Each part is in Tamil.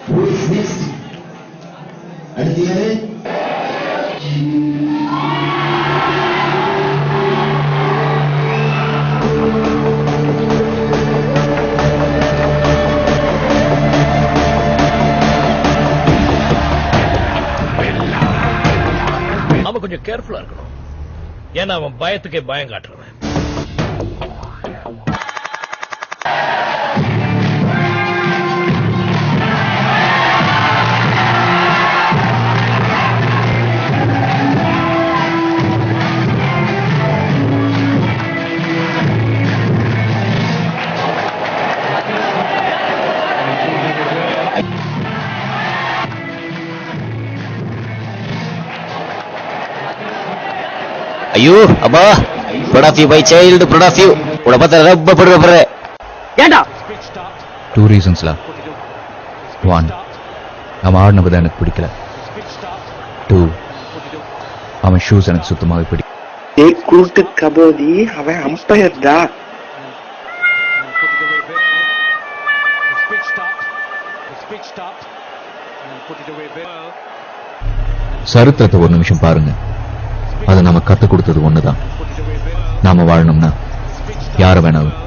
நாம கொஞ்சம் கேர்ஃபுல்லா இருக்கணும். ஏன்னா அவன் பயத்துக்கே பயம் காட்டுறவன். ஐயோ அப்பா, proud of you my child, proud of you. உன்னை பார்த்தா ரொம்ப படுறேன். ஏண்டா? 2 reasonsல. 1, அவன் ஆடினது எனக்கு பிடிக்கல. 2, அவன் ஷூஸ் எனக்கு சுத்தமாவே பிடிக்கல. ஏய் குருட்டு கபோதி, அவன் அம்பையர் டா. சரித்திரத்தை ஒரு நிமிஷம் பாருங்க. அதை நாம கத்து கொடுத்தது ஒண்ணுதான். நாம வாழணும்னா யார வேணாலும்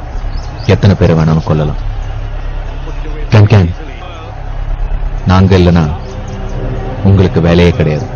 எத்தனை பேரை வேணாலும் கொல்லலாம். நாங்க இல்லைன்னா உங்களுக்கு வேலையே கிடையாது.